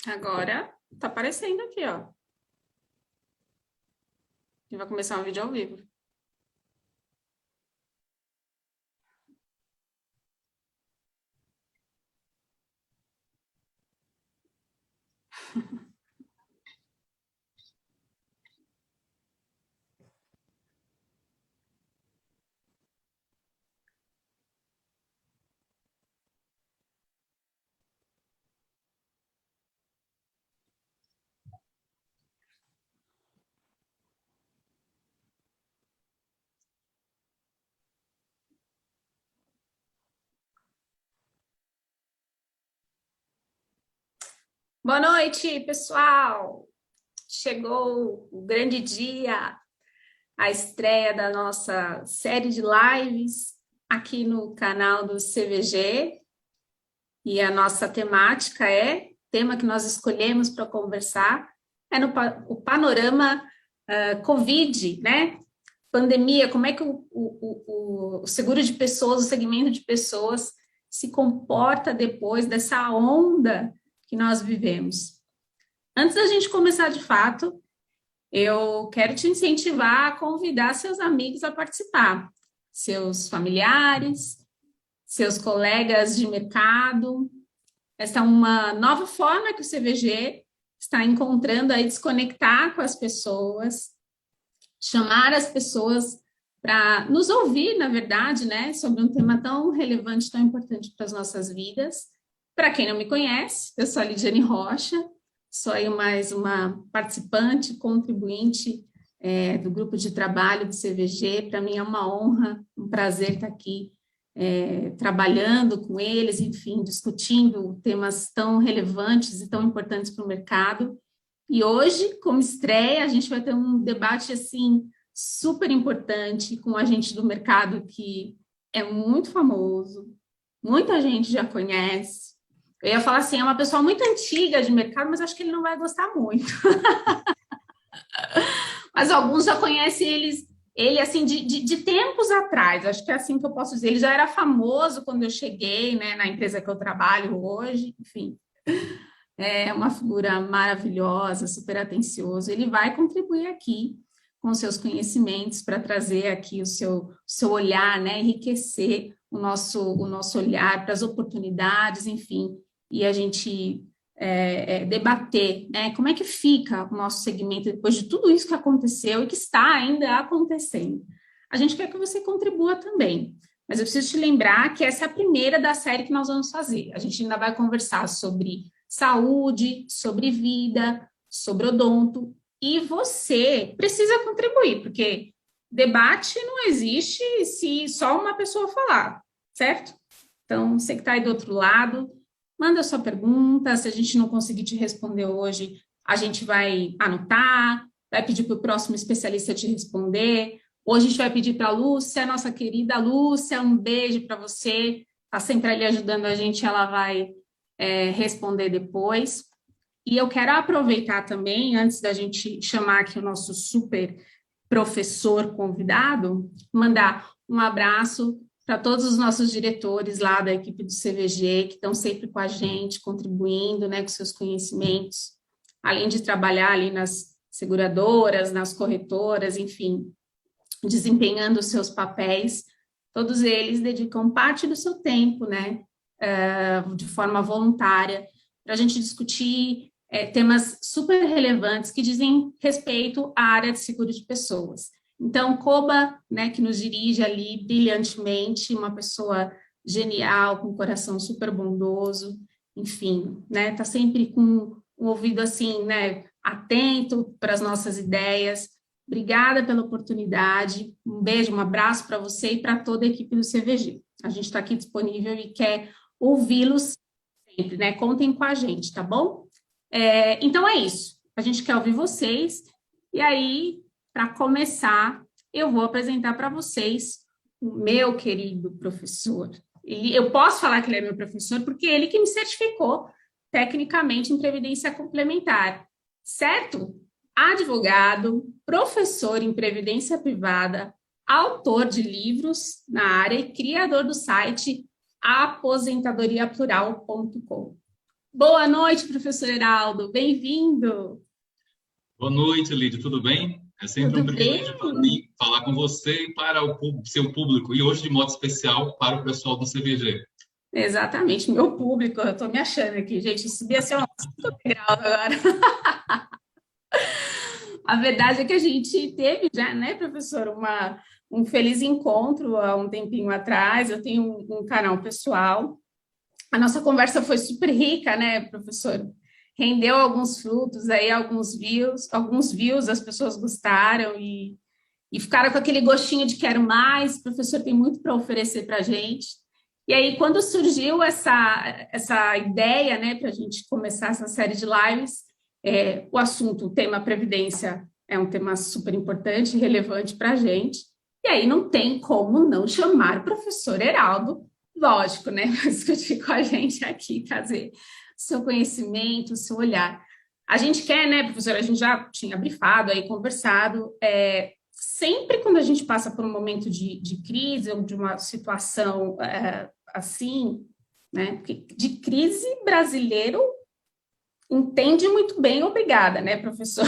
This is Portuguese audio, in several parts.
Agora tá aparecendo aqui, ó. E vai começar um vídeo ao vivo. Boa noite, pessoal! Chegou o grande dia, a estreia da nossa série de lives aqui no canal do CVG. E a nossa temática tema que nós escolhemos para conversar, o panorama Covid, né? Pandemia, como é que o seguro de pessoas, o segmento de pessoas se comporta depois dessa onda que nós vivemos. Antes da gente começar de fato, eu quero te incentivar a convidar seus amigos a participar, seus familiares, seus colegas de mercado. Essa é uma nova forma que o CVG está encontrando aí desconectar com as pessoas, chamar as pessoas para nos ouvir, na verdade, né, sobre um tema tão relevante, tão importante para as nossas vidas. Para quem não me conhece, eu sou a Lidiane Rocha, sou aí mais uma participante, contribuinte do grupo de trabalho do CVG. Para mim é uma honra, um prazer estar aqui trabalhando com eles, enfim, discutindo temas tão relevantes e tão importantes para o mercado. E hoje, como estreia, a gente vai ter um debate, assim, super importante com um agente do mercado que é muito famoso, muita gente já conhece. Eu ia falar assim, é uma pessoa muito antiga de mercado, mas acho que ele não vai gostar muito. Mas alguns já conhecem ele assim, de tempos atrás, acho que é assim que eu posso dizer. Ele já era famoso quando eu cheguei, né, na empresa que eu trabalho hoje, enfim. É uma figura maravilhosa, super atencioso. Ele vai contribuir aqui com seus conhecimentos para trazer aqui o seu olhar, né, enriquecer o nosso olhar para as oportunidades, enfim, e a gente debater, né, como é que fica o nosso segmento depois de tudo isso que aconteceu e que está ainda acontecendo. A gente quer que você contribua também, mas eu preciso te lembrar que essa é a primeira da série que nós vamos fazer. A gente ainda vai conversar sobre saúde, sobre vida, sobre odonto, e você precisa contribuir, porque debate não existe se só uma pessoa falar, certo? Então, você que está aí do outro lado, manda a sua pergunta. Se a gente não conseguir te responder hoje, a gente vai anotar, vai pedir para o próximo especialista te responder. Hoje a gente vai pedir para a Lúcia, nossa querida Lúcia, um beijo para você, está sempre ali ajudando a gente, ela vai responder depois. E eu quero aproveitar também, antes da gente chamar aqui o nosso super professor convidado, mandar um abraço para todos os nossos diretores lá da equipe do CVG, que estão sempre com a gente, contribuindo, né, com seus conhecimentos, além de trabalhar ali nas seguradoras, nas corretoras, enfim, desempenhando os seus papéis. Todos eles dedicam parte do seu tempo, né, de forma voluntária, para a gente discutir temas super relevantes que dizem respeito à área de seguro de pessoas. Então, Koba, né, que nos dirige ali brilhantemente, uma pessoa genial, com um coração super bondoso, enfim, né, está sempre com um ouvido assim, né, atento para as nossas ideias. Obrigada pela oportunidade, um beijo, um abraço para você e para toda a equipe do CVG. A gente está aqui disponível e quer ouvi-los sempre, né? Contem com a gente, tá bom? Então é isso. A gente quer ouvir vocês. E aí, para começar, eu vou apresentar para vocês o meu querido professor. Eu posso falar que ele é meu professor porque ele que me certificou tecnicamente em previdência complementar, certo? Advogado, professor em previdência privada, autor de livros na área e criador do site aposentadoriaplural.com. Boa noite, professor Heraldo. Bem-vindo. Boa noite, Lídia, tudo bem? É sempre um Tudo bem? privilégio para mim falar com você e para o seu público, e hoje de modo especial para o pessoal do CVG. Exatamente, meu público. Eu estou me achando aqui, gente. Subi assim, uns 5 degraus agora. A verdade é que a gente teve já, né, professor, um feliz encontro há um tempinho atrás. Eu tenho um canal pessoal. A nossa conversa foi super rica, né, professor? Rendeu alguns frutos aí, alguns views, as pessoas gostaram e ficaram com aquele gostinho de quero mais. O professor tem muito para oferecer para a gente. E aí, quando surgiu essa ideia, né, para a gente começar essa série de lives, o assunto, o tema Previdência, é um tema super importante e relevante para a gente. E aí não tem como não chamar o professor Heraldo, lógico, né, para discutir com a gente aqui, trazer o seu conhecimento, o seu olhar. A gente quer, né, professor, a gente já tinha brifado aí, conversado, sempre quando a gente passa por um momento de crise ou de uma situação assim, né, porque de crise brasileiro entende muito bem, obrigada, né, professor?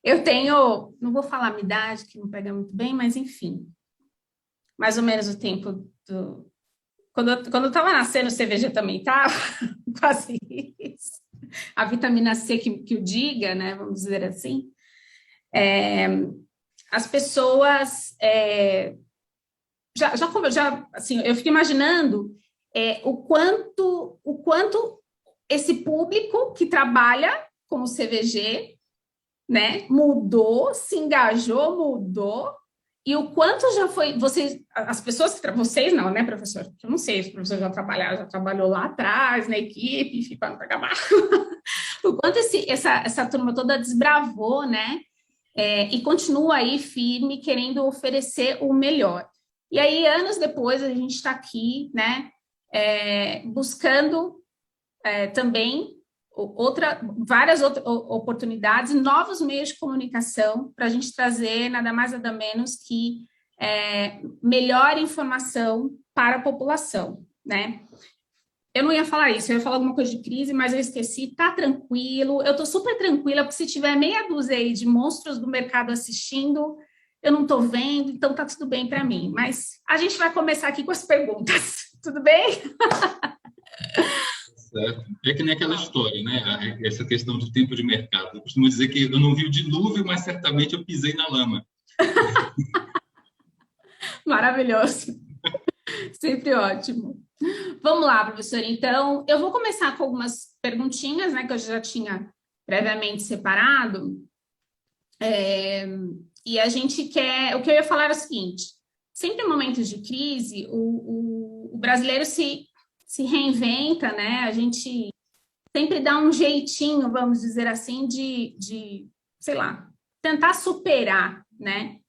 Eu tenho, não vou falar a minha idade, que não pega muito bem, mas enfim, mais ou menos o tempo do... Quando eu estava nascendo, o CVG também estava, quase isso. A vitamina C que o diga, né, vamos dizer assim. As pessoas assim, eu fico imaginando o quanto esse público que trabalha com o CVG, né, mudou, se engajou, mudou, e o quanto já foi, vocês, as pessoas, vocês não, né, professor? Eu não sei se o professor já trabalhou lá atrás, na equipe, enfim, para não acabar. O quanto essa turma toda desbravou, né, e continua aí firme, querendo oferecer o melhor. E aí, anos depois, a gente está aqui, né, buscando também várias outras oportunidades, novos meios de comunicação para a gente trazer nada mais nada menos que melhor informação para a população, né? Eu não ia falar isso, eu ia falar alguma coisa de crise, mas eu esqueci, tá tranquilo, eu tô super tranquila, porque se tiver meia dúzia aí de monstros do mercado assistindo, eu não tô vendo, então tá tudo bem para mim. Mas a gente vai começar aqui com as perguntas, tudo bem? Certo? É que nem aquela história, né? Essa questão de tempo de mercado. Eu costumo dizer que eu não vi o dilúvio, mas certamente eu pisei na lama. Maravilhoso, sempre ótimo. Vamos lá, professor. Então, eu vou começar com algumas perguntinhas, né, que eu já tinha previamente separado. E a gente quer. O que eu ia falar é o seguinte: sempre em momentos de crise, o brasileiro se reinventa, né? A gente sempre dá um jeitinho, vamos dizer assim, sei lá, tentar superar, né?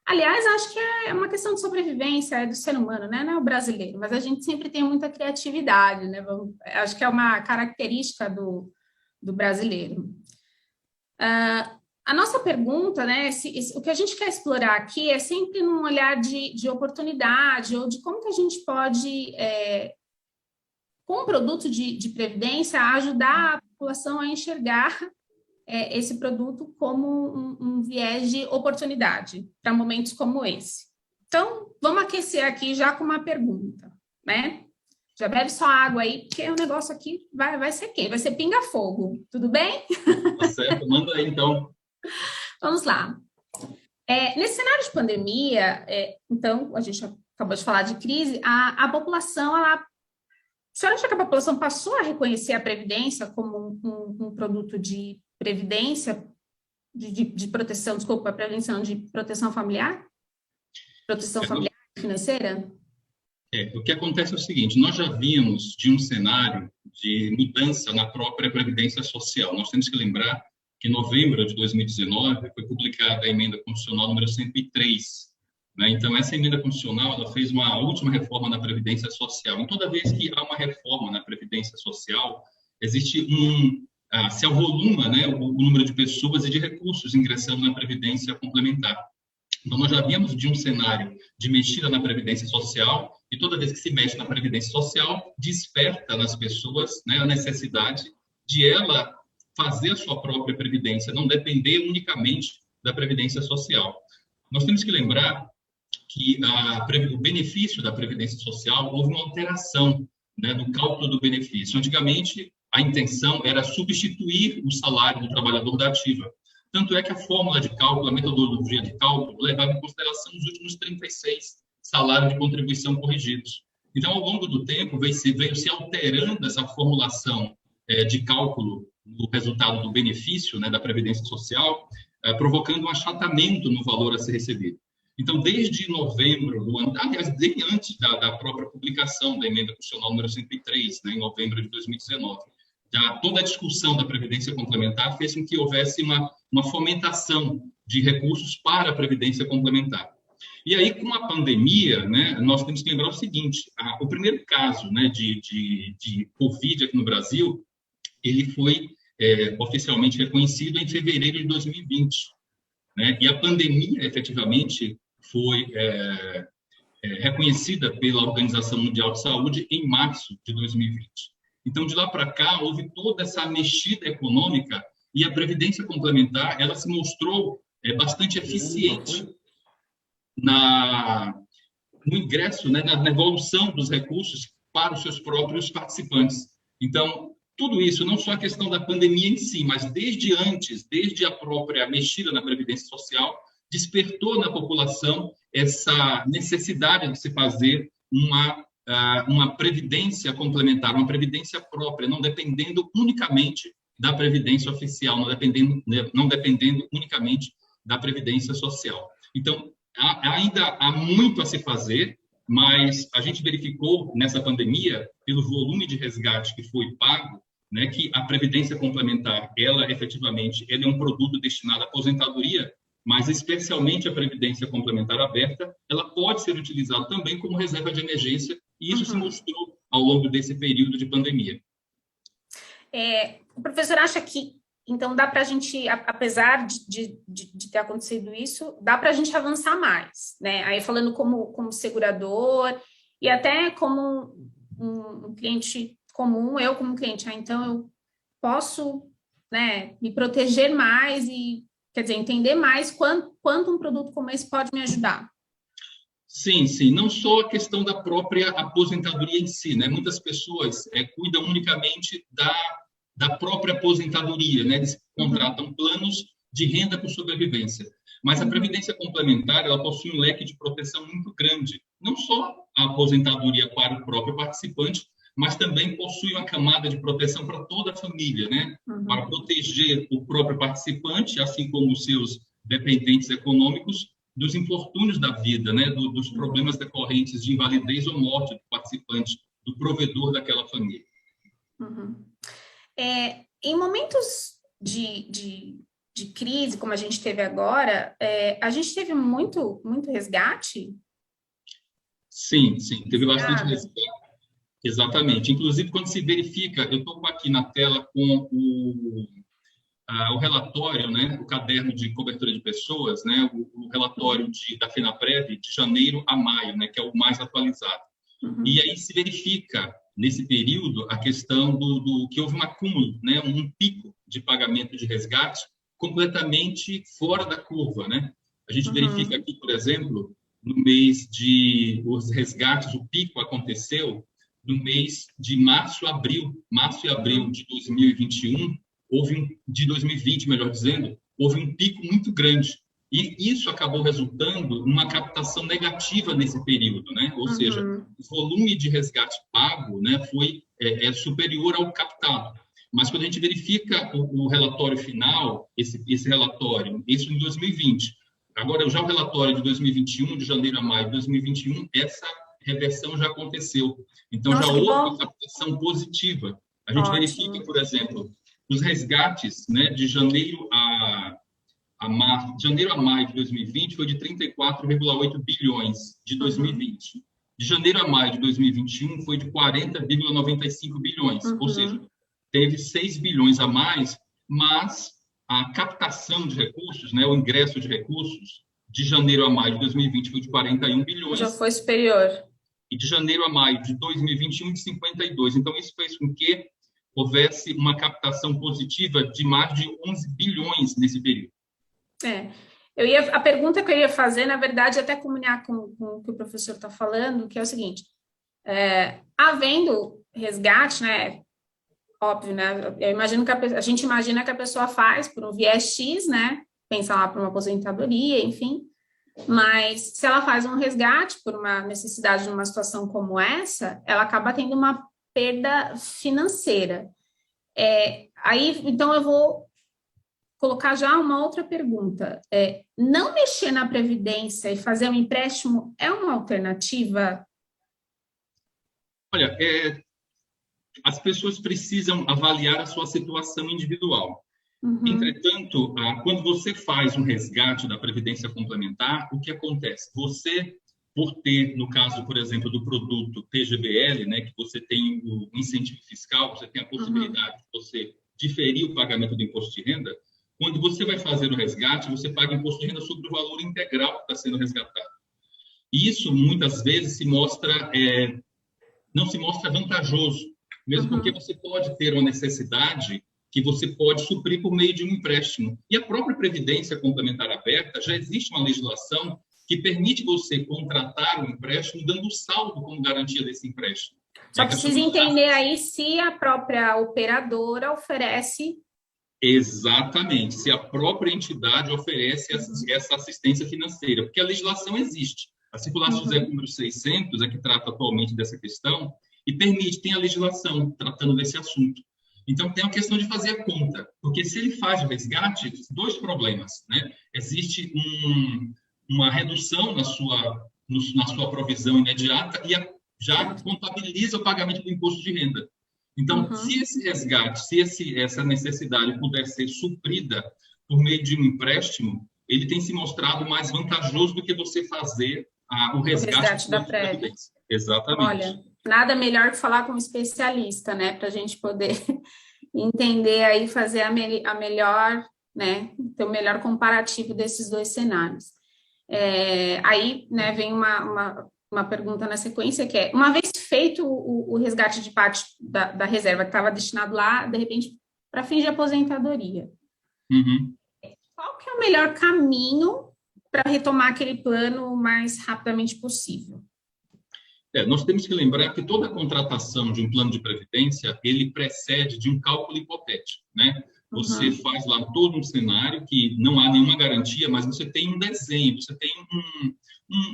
Aliás, acho que é uma questão de sobrevivência, é do ser humano, né? Não é o brasileiro, mas a gente sempre tem muita criatividade, né? Acho que é uma característica do brasileiro. A nossa pergunta, né? O que a gente quer explorar aqui é sempre num olhar de oportunidade ou de como que a gente pode, com o produto de previdência, ajudar a população a enxergar esse produto como um viés de oportunidade para momentos como esse. Então, vamos aquecer aqui já com uma pergunta, né? Já bebe só água aí, porque o negócio aqui vai ser quente, vai ser pinga-fogo, tudo bem? Tá certo? Manda aí, então. Vamos lá. Nesse cenário de pandemia, então, a gente acabou de falar de crise, a população, a senhora acha que a população passou a reconhecer a Previdência como um produto de previdência, de proteção, desculpa, prevenção de proteção familiar? Proteção familiar financeira? O que acontece é o seguinte: nós já vimos de um cenário de mudança na própria Previdência Social. Nós temos que lembrar que em novembro de 2019 foi publicada a emenda constitucional número 103, né? Então, essa emenda constitucional ela fez uma última reforma na Previdência Social. E toda vez que há uma reforma na Previdência Social, existe se avoluma, né, o número de pessoas e de recursos ingressando na Previdência Complementar. Então, nós já víamos de um cenário de mexida na Previdência Social, e toda vez que se mexe na Previdência Social, desperta nas pessoas, né, a necessidade de ela fazer a sua própria Previdência, não depender unicamente da Previdência Social. Nós temos que lembrar que o benefício da Previdência Social, houve uma alteração, né, do cálculo do benefício. Antigamente, a intenção era substituir o salário do trabalhador da ativa. Tanto é que a fórmula de cálculo, a metodologia de cálculo, levava em consideração os últimos 36 salários de contribuição corrigidos. Então, ao longo do tempo, veio se alterando essa formulação de cálculo do resultado do benefício, né, da Previdência Social, provocando um achatamento no valor a ser recebido. Então, desde novembro do ano, aliás, desde antes da própria publicação da emenda constitucional número 103, né, em novembro de 2019, já toda a discussão da Previdência Complementar fez com que houvesse uma fomentação de recursos para a Previdência Complementar. E aí, com a pandemia, né, nós temos que lembrar o seguinte, o primeiro caso, né, de Covid aqui no Brasil, ele foi oficialmente reconhecido em fevereiro de 2020. Né, e a pandemia, efetivamente, foi reconhecida pela Organização Mundial de Saúde em março de 2020. Então, de lá para cá, houve toda essa mexida econômica e a Previdência Complementar, ela se mostrou bastante eficiente no ingresso, né, na evolução dos recursos para os seus próprios participantes. Então, tudo isso, não só a questão da pandemia em si, mas desde antes, desde a própria mexida na Previdência Social, despertou na população essa necessidade de se fazer uma previdência complementar, uma previdência própria, não dependendo unicamente da previdência oficial, não dependendo unicamente da previdência social. Então, ainda há muito a se fazer, mas a gente verificou nessa pandemia, pelo volume de resgate que foi pago, né, que a previdência complementar, ela efetivamente, ela é um produto destinado à aposentadoria, mas especialmente a previdência complementar aberta, ela pode ser utilizada também como reserva de emergência, e isso se mostrou ao longo desse período de pandemia. O professor acha que, então, dá para a gente, apesar de ter acontecido isso, dá para a gente avançar mais, né? Aí falando como segurador e até como um cliente comum, eu como cliente, então eu posso, né, me proteger mais e, quer dizer, entender mais quanto um produto como esse pode me ajudar. Sim, sim. Não só a questão da própria aposentadoria em si, né? Muitas pessoas cuidam unicamente da própria aposentadoria, né? Eles contratam planos de renda por sobrevivência. Mas a Previdência Complementar, ela possui um leque de proteção muito grande. Não só a aposentadoria para o próprio participante, mas também possui uma camada de proteção para toda a família, né? Para proteger o próprio participante, assim como os seus dependentes econômicos, dos infortúnios da vida, né? Dos problemas decorrentes de invalidez ou morte do participante, do provedor daquela família. Em momentos de crise, como a gente teve agora, a gente teve muito resgate? Sim, teve bastante resgate. Exatamente. Inclusive, quando se verifica, eu estou aqui na tela com o relatório, né, o caderno de cobertura de pessoas, né, o relatório da FENAPREV de janeiro a maio, né, que é o mais atualizado. E aí se verifica, nesse período, a questão que houve um acúmulo, né, um pico de pagamento de resgate completamente fora da curva, né? A gente verifica aqui, por exemplo, no mês os resgates, o pico aconteceu no mês de março e abril de 2021, de 2020, melhor dizendo, houve um pico muito grande. E isso acabou resultando numa captação negativa nesse período, né? Ou seja, o volume de resgate pago, né, foi superior ao captado. Mas quando a gente verifica o relatório final, esse relatório, isso em 2020, agora já o relatório de 2021, de janeiro a maio de 2021, essa reversão já aconteceu. Então, já houve uma captação positiva. A gente verifica, por exemplo, os resgates, né, de janeiro a maio de 2020 foi de 34,8 bilhões de 2020. De janeiro a maio de 2021 foi de 40,95 bilhões, ou seja, teve 6 bilhões a mais, mas a captação de recursos, né, o ingresso de recursos, De janeiro a maio de 2020 foi de 41 bilhões. Já foi superior. E de janeiro a maio de 2021, de 52. Então, isso fez com que houvesse uma captação positiva de mais de 11 bilhões nesse período. A pergunta que eu ia fazer, na verdade, até combinar com o que o professor está falando, que é o seguinte, havendo resgate, né, óbvio, né, eu imagino que a gente imagina que a pessoa faz por um viés X, né, pensa lá por uma aposentadoria, enfim, mas se ela faz um resgate por uma necessidade de uma situação como essa, ela acaba tendo uma perda financeira. Aí, então, eu vou colocar já uma outra pergunta. Não mexer na Previdência e fazer um empréstimo é uma alternativa? Olha, as pessoas precisam avaliar a sua situação individual. Uhum. Entretanto, quando você faz um resgate da Previdência Complementar, o que acontece? Você, por ter, no caso, por exemplo, do produto PGBL, né, que você tem o incentivo fiscal, você tem a possibilidade de você diferir o pagamento do imposto de renda, quando você vai fazer o resgate, você paga imposto de renda sobre o valor integral que está sendo resgatado. E isso, muitas vezes, não se mostra vantajoso, mesmo porque você pode ter uma necessidade que você pode suprir por meio de um empréstimo. E a própria Previdência Complementar Aberta, já existe uma legislação que permite você contratar um empréstimo dando saldo como garantia desse empréstimo. Só precisa entender aí se a própria operadora oferece... Exatamente, se a própria entidade oferece essa assistência financeira, porque a legislação existe. A circular José número 600 é que trata atualmente dessa questão e tem a legislação tratando desse assunto. Então, tem a questão de fazer a conta, porque se ele faz o resgate, dois problemas, né? Existe uma redução na sua provisão imediata e já contabiliza o pagamento do imposto de renda. Então, se esse resgate, essa necessidade puder ser suprida por meio de um empréstimo, ele tem se mostrado mais vantajoso do que você fazer o resgate da Previdência. Exatamente. Olha, nada melhor que falar com um especialista, né, para a gente poder entender aí, fazer a melhor, né, ter o melhor comparativo desses dois cenários. Aí, né, vem uma pergunta na sequência, que é, uma vez feito o resgate de parte da reserva que estava destinado lá, de repente, para fins de aposentadoria, qual que é o melhor caminho para retomar aquele plano o mais rapidamente possível? Nós temos que lembrar que toda contratação de um plano de previdência, ele precede de um cálculo hipotético, né? Você faz lá todo um cenário que não há nenhuma garantia, mas você tem um desenho, você tem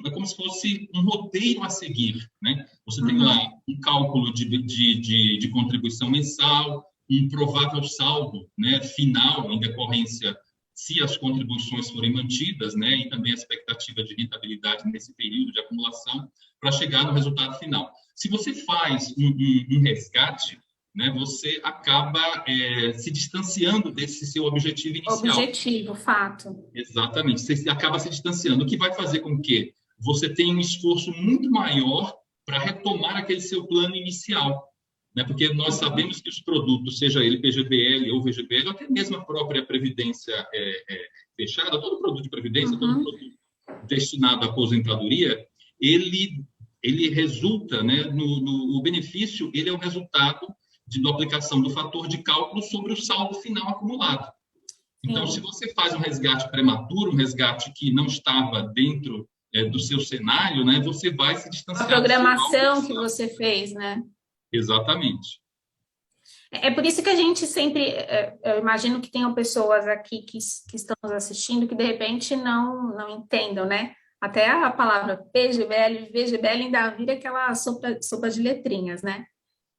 é como se fosse um roteiro a seguir, né? Você tem lá um cálculo de contribuição mensal, um provável saldo, né, final em decorrência se as contribuições forem mantidas, né, e também a expectativa de rentabilidade nesse período de acumulação para chegar no resultado final. Se você faz um resgate, né, você acaba se distanciando desse seu objetivo inicial. Objetivo, fato. Exatamente, você acaba se distanciando, o que vai fazer com que você tenha um esforço muito maior para retomar aquele seu plano inicial. Né? Porque nós sabemos que os produtos, seja ele PGBL ou VGBL, ou até mesmo a própria previdência fechada, todo produto de previdência, todo produto destinado à aposentadoria, ele resulta, né, o benefício, ele é o resultado da aplicação do fator de cálculo sobre o saldo final acumulado. Então, se você faz um resgate prematuro, um resgate que não estava dentro do seu cenário, né, você vai se distanciar. A programação que você fez, né? Exatamente. É por isso que a gente sempre, eu imagino que tenham pessoas aqui que estão nos assistindo que de repente não entendam, né? Até a palavra PGBL, VGBL ainda vira aquela sopa de letrinhas, né?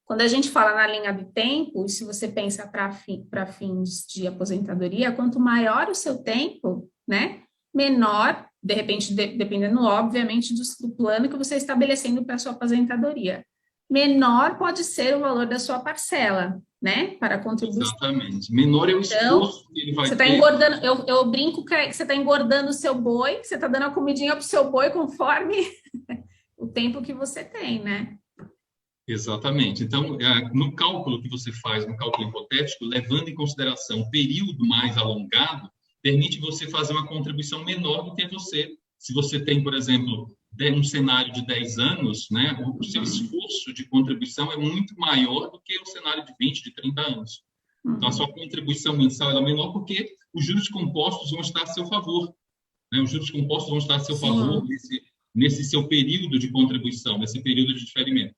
Quando a gente fala na linha do tempo, e se você pensa para fins de aposentadoria, quanto maior o seu tempo, né? Menor, de repente, dependendo, obviamente, do plano que você está estabelecendo para a sua aposentadoria. Menor pode ser o valor da sua parcela, né, para a contribuição. Exatamente. Menor é o esforço que ele vai ter. Você está engordando, eu brinco que você está engordando o seu boi, você está dando a comidinha para o seu boi conforme o tempo que você tem, né? Exatamente. Então, no cálculo que você faz, no cálculo hipotético, levando em consideração o período mais alongado, permite você fazer uma contribuição menor do que você. Se você tem, por exemplo, um cenário de 10 anos, né, o seu esforço de contribuição é muito maior do que o cenário de 20, de 30 anos. Então, a sua contribuição mensal é menor porque os juros compostos vão estar a seu favor. Né? Os juros compostos vão estar a seu favor nesse seu período de contribuição, nesse período de diferimento.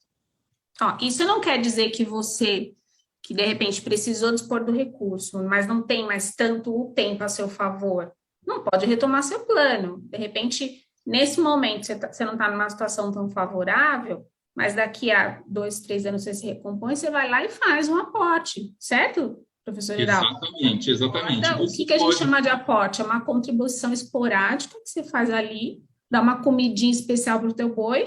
Isso não quer dizer que você, que de repente precisou dispor do recurso, mas não tem mais tanto o tempo a seu favor, não pode retomar seu plano. De repente, nesse momento, você não está numa situação tão favorável, mas daqui a 2, 3 anos você se recompõe, você vai lá e faz um aporte, certo, professor Geraldo? Exatamente. Então, o que a gente chama de aporte? É uma contribuição esporádica que você faz ali, dá uma comidinha especial para o teu boi,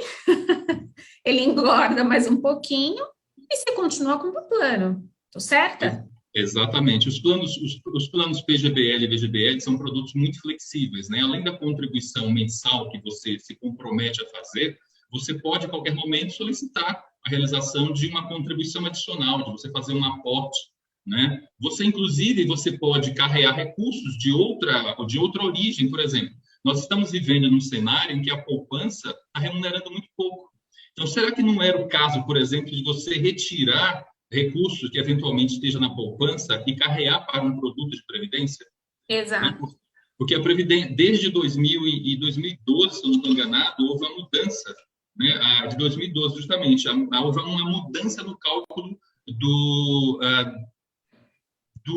ele engorda mais um pouquinho e você continua com o teu plano. Estou certa? Exatamente. Os planos PGBL e VGBL são produtos muito flexíveis, né? Além da contribuição mensal que você se compromete a fazer, você pode, a qualquer momento, solicitar a realização de uma contribuição adicional, de você fazer um aporte, né? Inclusive, você pode carregar recursos de outra origem, por exemplo. Nós estamos vivendo num cenário em que a poupança está remunerando muito pouco. Então, será que não era o caso, por exemplo, de você retirar recursos que eventualmente estejam na poupança e carregar para um produto de previdência? Exato. Porque a previdência, desde 2000 e 2012, se eu não estou enganado, houve uma mudança, né? De 2012, justamente, houve uma mudança no cálculo do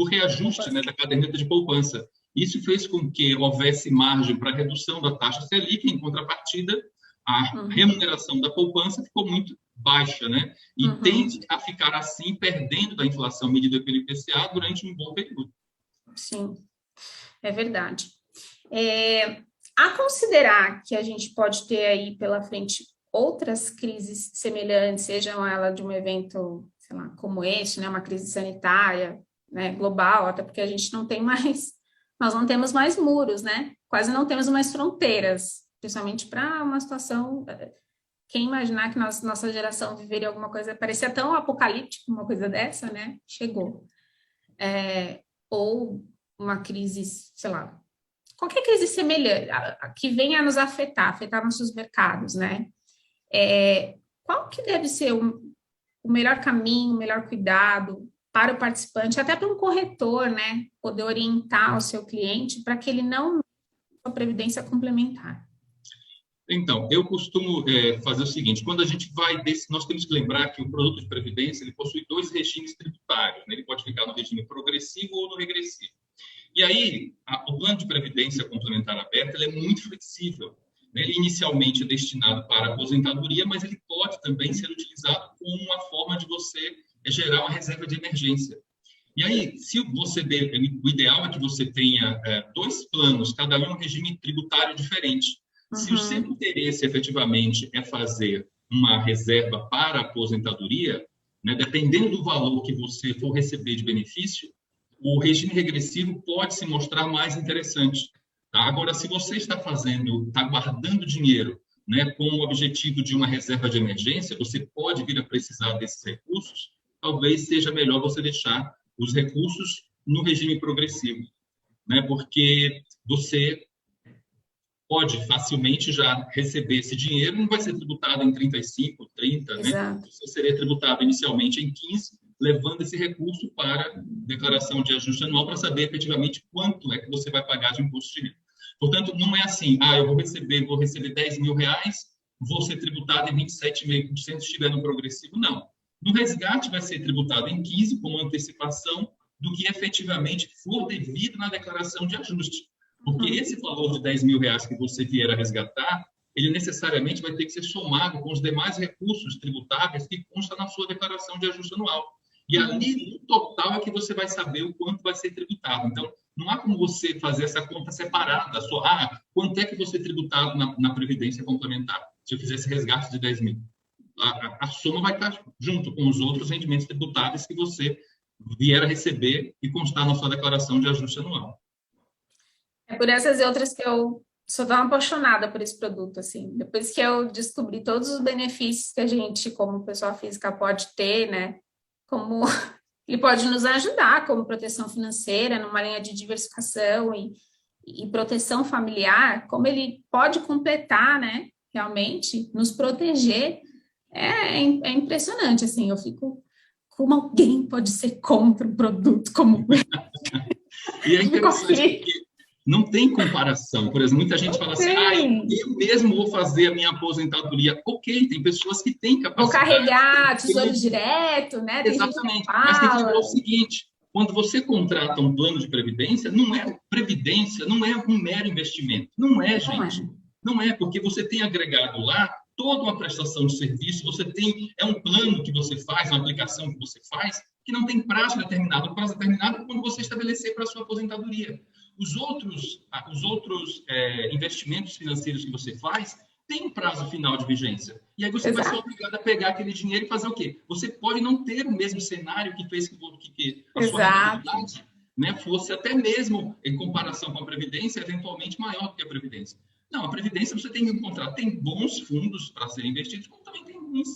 reajuste, né, da caderneta de poupança. Isso fez com que houvesse margem para redução da taxa Selic, em contrapartida, a remuneração da poupança ficou muito baixa, né? E tende a ficar assim, perdendo da inflação medida pelo IPCA durante um bom período. Sim, é verdade. A considerar que a gente pode ter aí pela frente outras crises semelhantes, sejam elas de um evento, sei lá, como este, né, uma crise sanitária, né, global, até porque a gente não tem mais, nós não temos mais muros, né? Quase não temos mais fronteiras, principalmente para uma situação. Quem imaginar que nossa geração viveria alguma coisa, parecia tão apocalíptico uma coisa dessa, né? Chegou. Ou uma crise, sei lá, qualquer crise semelhante, que venha a nos afetar nossos mercados, né? Qual que deve ser o melhor caminho, o melhor cuidado para o participante, até para um corretor, né? Poder orientar o seu cliente para que ele não a previdência complementar. Então, eu costumo fazer o seguinte: quando a gente vai nós temos que lembrar que o produto de previdência ele possui 2 regimes tributários, né? Ele pode ficar no regime progressivo ou no regressivo. E aí, o plano de previdência complementar aberto ele é muito flexível. Né? Ele inicialmente é destinado para aposentadoria, mas ele pode também ser utilizado como uma forma de você gerar uma reserva de emergência. E aí, o ideal é que você tenha 2 planos, cada um regime tributário diferente. Se o seu interesse efetivamente é fazer uma reserva para aposentadoria, né, dependendo do valor que você for receber de benefício, o regime regressivo pode se mostrar mais interessante. Tá? Agora, se você está guardando dinheiro, né, com o objetivo de uma reserva de emergência, você pode vir a precisar desses recursos, talvez seja melhor você deixar os recursos no regime progressivo, né, porque você pode facilmente já receber esse dinheiro, não vai ser tributado em 35, 30, né? Você seria tributado inicialmente em 15, levando esse recurso para declaração de ajuste anual para saber efetivamente quanto é que você vai pagar de imposto de renda. Portanto, não é assim, eu vou receber 10 mil reais, vou ser tributado em 27,5% se estiver no progressivo. Não. No resgate vai ser tributado em 15% como antecipação do que efetivamente for devido na declaração de ajuste. Porque esse valor de 10 mil reais que você vier a resgatar, ele necessariamente vai ter que ser somado com os demais recursos tributáveis que constam na sua declaração de ajuste anual. E ali, no total, é que você vai saber o quanto vai ser tributado. Então, não há como você fazer essa conta separada. Quanto é que você é tributado na Previdência Complementar, se eu fizer esse resgate de 10 mil? A soma vai estar junto com os outros rendimentos tributáveis que você vier a receber e constar na sua declaração de ajuste anual. É por essas e outras que eu sou tão apaixonada por esse produto, assim. Depois que eu descobri todos os benefícios que a gente, como pessoa física, pode ter, né? Como ele pode nos ajudar como proteção financeira, numa linha de diversificação e proteção familiar, como ele pode completar, né, realmente, nos proteger, é impressionante, assim, eu fico, como alguém pode ser contra um produto como E é interessante porque não tem comparação. Por exemplo, muita gente fala assim, eu mesmo vou fazer a minha aposentadoria. Ok, tem pessoas que têm capacidade. Vou carregar tesouro direto, né? Tem exatamente, mas tem que lembrar o seguinte, quando você contrata um plano de previdência, previdência não é um mero investimento. Não é, gente. Não é, porque você tem agregado lá toda uma prestação de serviço, é um plano que você faz, uma aplicação que você faz, que não tem prazo determinado. O prazo determinado é quando você estabelecer para a sua aposentadoria. Os outros investimentos financeiros que você faz têm um prazo final de vigência. E aí você vai ser obrigado a pegar aquele dinheiro e fazer o quê? Você pode não ter o mesmo cenário que fez que a sua rentabilidade, né, fosse até mesmo, em comparação com a Previdência, eventualmente maior do que a Previdência. Não, a Previdência você tem que encontrar. Tem bons fundos para serem investidos, como também tem ruins.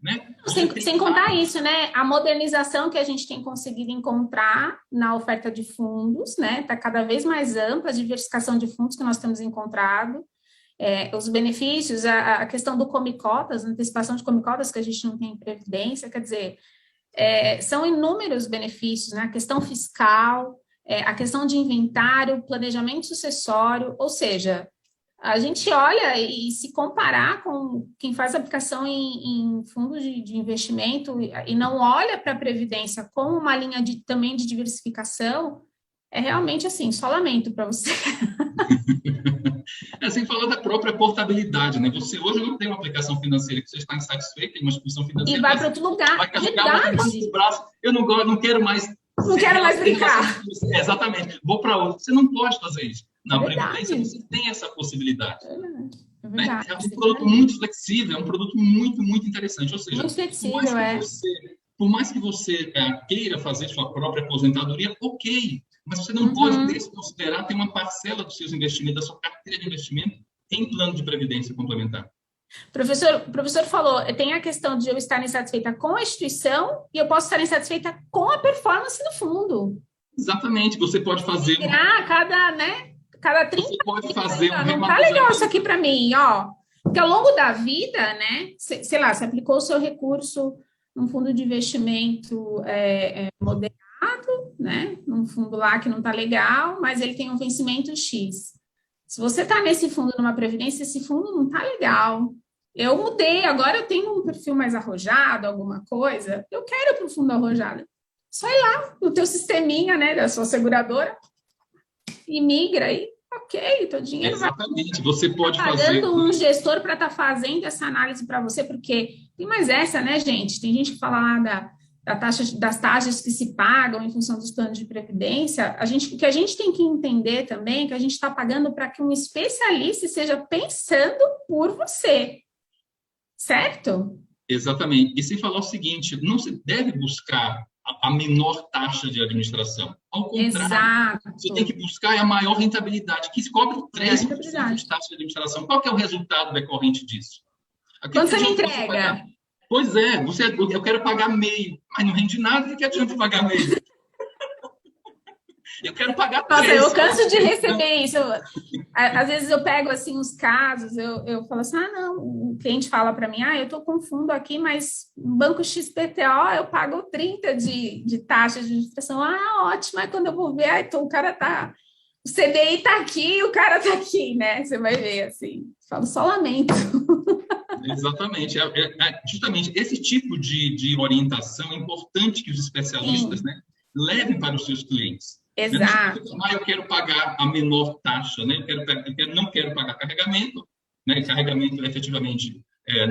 Né? Sem contar isso, né? A modernização que a gente tem conseguido encontrar na oferta de fundos, né? Está cada vez mais ampla, a diversificação de fundos que nós temos encontrado, os benefícios, a questão do come-cotas, antecipação de come-cotas que a gente não tem em previdência, quer dizer, são inúmeros benefícios, né? A questão fiscal, a questão de inventário, planejamento sucessório, ou seja, a gente olha e se comparar com quem faz aplicação em fundos de investimento e não olha para a Previdência como uma linha também de diversificação, é realmente assim, só lamento para você. Sem falar da própria portabilidade, né? Você hoje não tem uma aplicação financeira que você está insatisfeito, em uma instituição financeira. E vai para outro lugar. Vai carregar o braço. Eu não quero mais. Não quero mais brincar. Exatamente. Vou para outro. Você não pode fazer isso. Na Previdência, você tem essa possibilidade. É verdade. É um produto muito flexível, é um produto muito, muito interessante. Ou seja, muito flexível, por mais que você queira fazer sua própria aposentadoria, ok, mas você não pode desconsiderar ter uma parcela dos seus investimentos, da sua carteira de investimento, em plano de previdência complementar. O professor falou, tem a questão de eu estar insatisfeita com a instituição e eu posso estar insatisfeita com a performance do fundo. Exatamente, você pode fazer... Cada 30 você pode fazer não tá legal isso aqui para mim, ó. Porque ao longo da vida, né, sei lá, você aplicou o seu recurso num fundo de investimento moderado, né, num fundo lá que não tá legal, mas ele tem um vencimento X. Se você tá nesse fundo numa previdência, esse fundo não tá legal. Eu mudei, agora eu tenho um perfil mais arrojado, alguma coisa, eu quero ir para o fundo arrojado. Só ir lá no teu sisteminha, né, da sua seguradora, e migra aí, ok, teu dinheiro exatamente, você pode pagando um gestor para estar fazendo essa análise para você, porque tem mais essa, né, gente? Tem gente que fala lá das taxas que se pagam em função dos planos de previdência. O que a gente tem que entender também é que a gente está pagando para que um especialista esteja pensando por você, certo? Exatamente. E se falar o seguinte, não se deve buscar a menor taxa de administração. Ao contrário, exato. Você tem que buscar a maior rentabilidade, que cobre 13% de taxa de administração. Qual que é o resultado decorrente disso? Quanto você me entrega? Pois é, eu quero pagar meio, mas não rende nada, de que adianta pagar meio? Eu quero pagar 3%. Nossa, eu canso de receber isso. Às vezes eu pego assim os casos, eu falo assim, não, o cliente fala para mim, eu estou com fundo aqui, mas no banco XPTO eu pago 30 de taxa de administração. Ótimo, aí quando eu vou ver, então o CDI está aqui, o cara está aqui, né? Você vai ver assim, falo, só lamento. Exatamente, justamente esse tipo de orientação é importante que os especialistas, né, levem para os seus clientes. Exato. Eu quero pagar a menor taxa, né? Não quero pagar carregamento, né? Carregamento, efetivamente,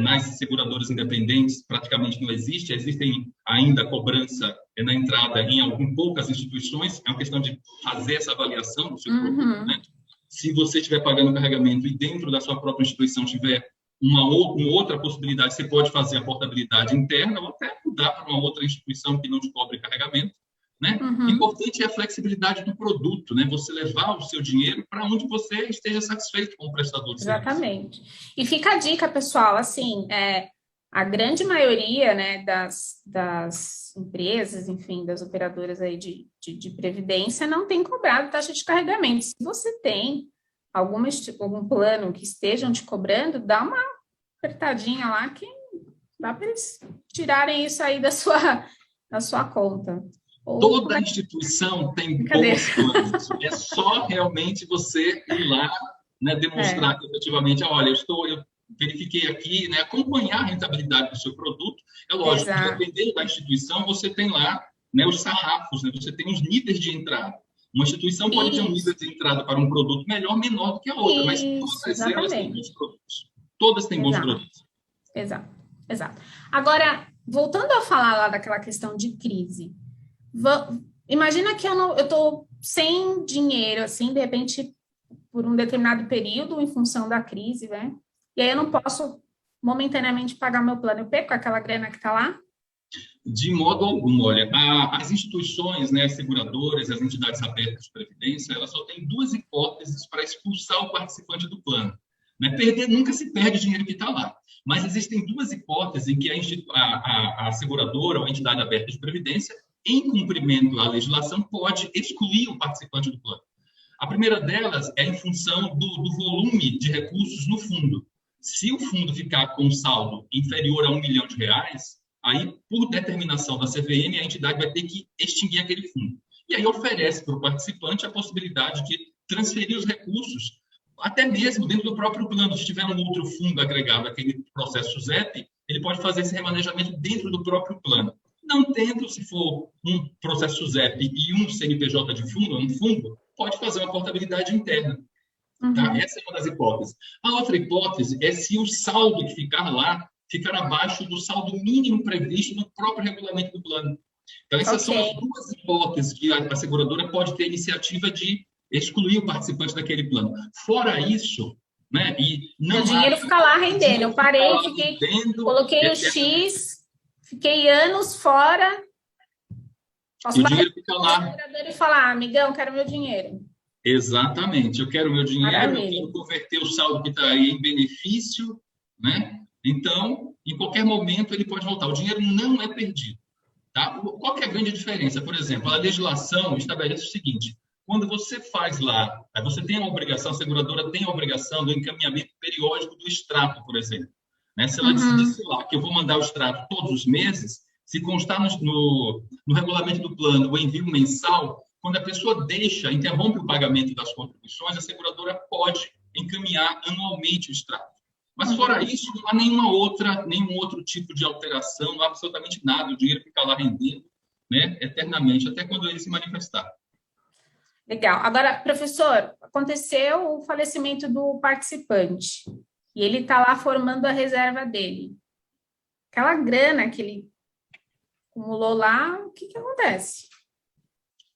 nas seguradoras independentes praticamente não existe. Existem ainda cobrança na entrada em poucas instituições. É uma questão de fazer essa avaliação do seu produto, né? Se você estiver pagando carregamento e dentro da sua própria instituição tiver uma outra possibilidade, você pode fazer a portabilidade interna ou até mudar para uma outra instituição que não te cobre carregamento. Né? Importante é a flexibilidade do produto, né? Você levar o seu dinheiro para onde você esteja satisfeito com o prestador de serviço. Exatamente. E fica a dica, pessoal, assim, a grande maioria, né, das empresas, enfim, das operadoras aí de previdência não tem cobrado taxa de carregamento. Se você tem algum plano que estejam te cobrando, dá uma apertadinha lá que dá para eles tirarem isso aí da sua conta. Toda instituição tem bons planos. É só realmente você ir lá, né, demonstrar que efetivamente, olha, eu verifiquei aqui, né, acompanhar a rentabilidade do seu produto. É lógico, dependendo da instituição, você tem lá, né, os sarrafos, né, você tem os níveis de entrada. Uma instituição pode ter um nível de entrada para um produto melhor, menor do que a outra, mas todas elas têm bons produtos. Todas têm bons produtos. Exato. Agora, voltando a falar lá daquela questão de crise, imagina que eu estou sem dinheiro, assim, de repente, por um determinado período, em função da crise, né? E aí eu não posso momentaneamente pagar meu plano. Eu perco aquela grana que está lá? De modo algum, olha, as instituições, né, as seguradoras, as entidades abertas de previdência, elas só têm duas hipóteses para expulsar o participante do plano. Né? Nunca se perde o dinheiro que está lá. Mas existem duas hipóteses em que a seguradora ou a entidade aberta de previdência, em cumprimento à legislação, pode excluir o participante do plano. A primeira delas é em função do volume de recursos no fundo. Se o fundo ficar com um saldo inferior a R$1 milhão, aí, por determinação da CVM, a entidade vai ter que extinguir aquele fundo. E aí oferece para o participante a possibilidade de transferir os recursos, até mesmo dentro do próprio plano. Se tiver um outro fundo agregado àquele processo ZEP, ele pode fazer esse remanejamento dentro do próprio plano. Não tendo, se for um processo ZEP e um CNPJ de fundo, um fundo, pode fazer uma portabilidade interna. Tá? Essa é uma das hipóteses. A outra hipótese é se o saldo que ficar lá ficar abaixo do saldo mínimo previsto no próprio regulamento do plano. Então, essas são as duas hipóteses que a seguradora pode ter a iniciativa de excluir o participante daquele plano. Fora isso, né, e não o dinheiro fica lá rendendo. Eu parei, coloquei o X, fiquei anos fora. Posso o dinheiro fica lá. E falar, amigão, quero meu dinheiro. Exatamente, eu quero meu dinheiro, eu quero converter o saldo que está aí em benefício, né? Então, em qualquer momento, ele pode voltar. O dinheiro não é perdido. Tá? Qual que é a grande diferença? Por exemplo, a legislação estabelece o seguinte: quando você faz lá, você tem a obrigação, a seguradora tem a obrigação do encaminhamento periódico do extrato, por exemplo. Né? Se ela decidisse lá que eu vou mandar o extrato todos os meses, se constar no regulamento do plano o envio mensal, quando a pessoa interrompe o pagamento das contribuições, a seguradora pode encaminhar anualmente o extrato. Mas, fora isso, não há nenhum outro tipo de alteração, não há absolutamente nada. O dinheiro fica lá rendendo, né, eternamente, até quando ele se manifestar. Legal. Agora, professor, aconteceu o falecimento do participante e ele está lá formando a reserva dele. Aquela grana que ele acumulou lá, o que acontece?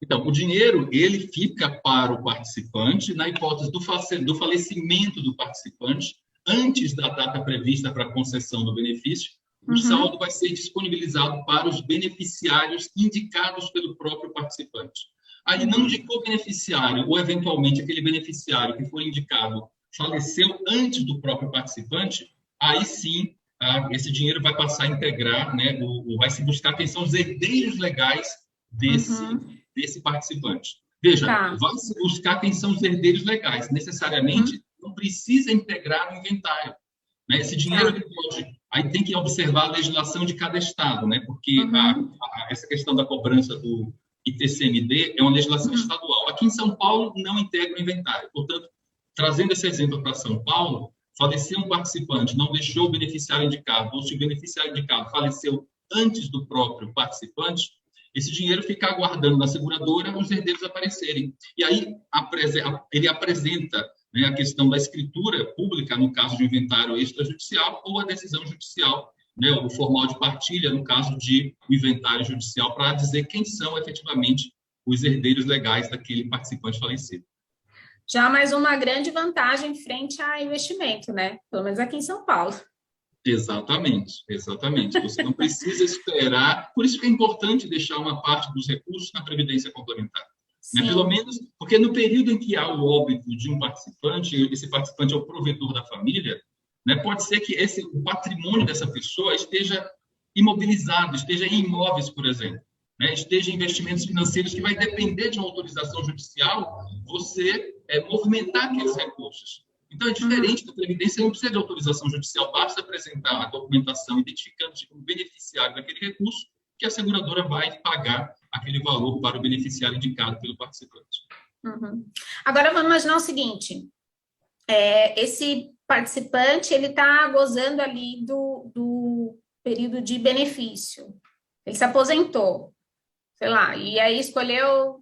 Então, o dinheiro, ele fica para o participante na hipótese do falecimento do participante. Antes da data prevista para a concessão do benefício, o saldo vai ser disponibilizado para os beneficiários indicados pelo próprio participante. Aí não indicou o beneficiário, ou eventualmente aquele beneficiário que foi indicado faleceu antes do próprio participante, aí sim esse dinheiro vai passar a integrar, né, vai se buscar quem são os herdeiros legais desse participante. Veja, vai se buscar quem são os herdeiros legais. Necessariamente, não precisa integrar no inventário. Né? Esse dinheiro ele pode... Aí tem que observar a legislação de cada estado, né? Porque essa questão da cobrança do ITCMD é uma legislação estadual. Aqui em São Paulo, não integra o inventário. Portanto, trazendo esse exemplo para São Paulo, faleceu um participante, não deixou o beneficiário indicado, ou se o beneficiário indicado faleceu antes do próprio participante, esse dinheiro fica aguardando na seguradora os herdeiros aparecerem. E aí ele apresenta, né, a questão da escritura pública, no caso de inventário extrajudicial, ou a decisão judicial, né, o formal de partilha, no caso de inventário judicial, para dizer quem são efetivamente os herdeiros legais daquele participante falecido. Já mais uma grande vantagem frente a investimento, né? Pelo menos aqui em São Paulo. Exatamente. Você não precisa esperar. Por isso que é importante deixar uma parte dos recursos na previdência complementar. Né? Pelo menos, porque no período em que há o óbito de um participante, esse participante é o provedor da família, né? Pode ser que o patrimônio dessa pessoa esteja imobilizado, esteja em imóveis, por exemplo, né? Esteja em investimentos financeiros que vai depender de uma autorização judicial você movimentar aqueles recursos. Então, é diferente da Previdência, não precisa de autorização judicial, basta apresentar a documentação identificando-se como beneficiário daquele recurso, que a seguradora vai pagar aquele valor para o beneficiário indicado pelo participante. Uhum. Agora, vamos imaginar o seguinte, esse participante, ele está gozando ali do período de benefício, ele se aposentou, sei lá, e aí escolheu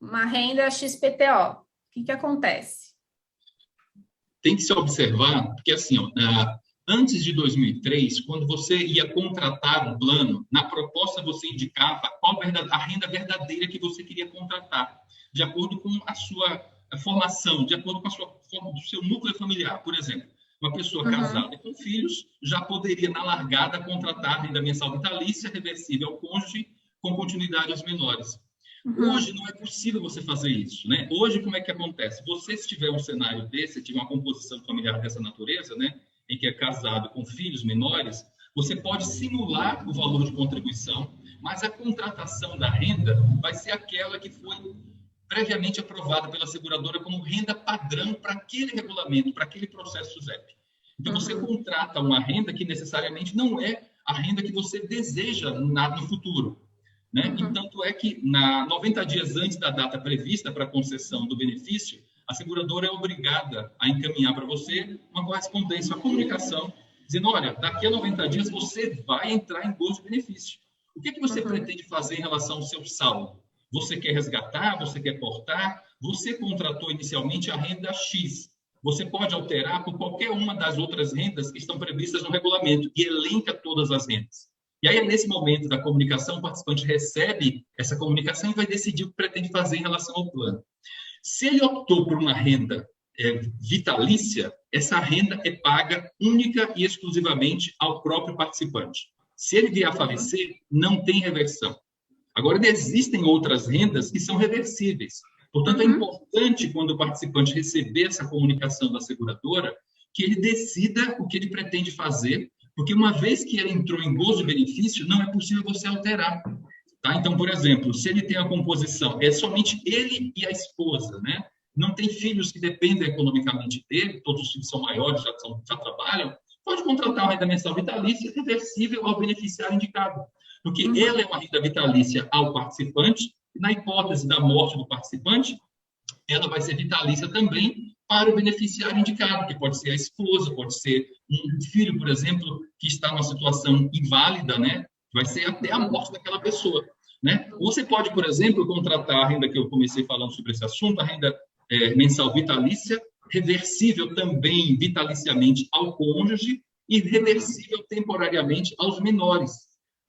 uma renda XPTO, o que acontece? Tem que se observar, porque assim, antes de 2003, quando você ia contratar um plano, na proposta você indicava qual a renda verdadeira que você queria contratar, de acordo com a sua formação, de acordo com a sua forma do seu núcleo familiar. Por exemplo, uma pessoa casada com filhos já poderia, na largada, contratar a renda mensal vitalícia reversível ao cônjuge com continuidade aos menores. Hoje não é possível você fazer isso, né? Hoje, como é que acontece? Você, se tiver um cenário desse, tiver uma composição familiar dessa natureza, né, em que é casado com filhos menores, você pode simular o valor de contribuição, mas a contratação da renda vai ser aquela que foi previamente aprovada pela seguradora como renda padrão para aquele regulamento, para aquele processo SUSEP. Então, você contrata uma renda que necessariamente não é a renda que você deseja no futuro, né? E tanto é que, 90 dias antes da data prevista para a concessão do benefício, a seguradora é obrigada a encaminhar para você uma correspondência, uma comunicação, dizendo, olha, daqui a 90 dias você vai entrar em gozo de benefício. O que você pretende fazer em relação ao seu saldo? Você quer resgatar? Você quer cortar? Você contratou inicialmente a renda X. Você pode alterar por qualquer uma das outras rendas que estão previstas no regulamento e elenca todas as rendas. E aí, nesse momento da comunicação, o participante recebe essa comunicação e vai decidir o que pretende fazer em relação ao plano. Se ele optou por uma renda vitalícia, essa renda é paga única e exclusivamente ao próprio participante. Se ele vier a falecer, não tem reversão. Agora, existem outras rendas que são reversíveis. Portanto, é importante, quando o participante receber essa comunicação da seguradora, que ele decida o que ele pretende fazer, porque uma vez que ele entrou em gozo de benefício, não é possível você alterar. Tá? Então, por exemplo, se ele tem a composição, é somente ele e a esposa, né? Não tem filhos que dependem economicamente dele, todos os filhos são maiores, já trabalham, pode contratar uma renda mensal vitalícia reversível ao beneficiário indicado, porque ela é uma renda vitalícia ao participante, e na hipótese da morte do participante, ela vai ser vitalícia também para o beneficiário indicado, que pode ser a esposa, pode ser um filho, por exemplo, que está numa situação inválida, né? Vai ser até a morte daquela pessoa, né? Você pode, por exemplo, contratar a renda que eu comecei falando sobre esse assunto, a renda mensal vitalícia, reversível também vitaliciamente ao cônjuge e reversível temporariamente aos menores,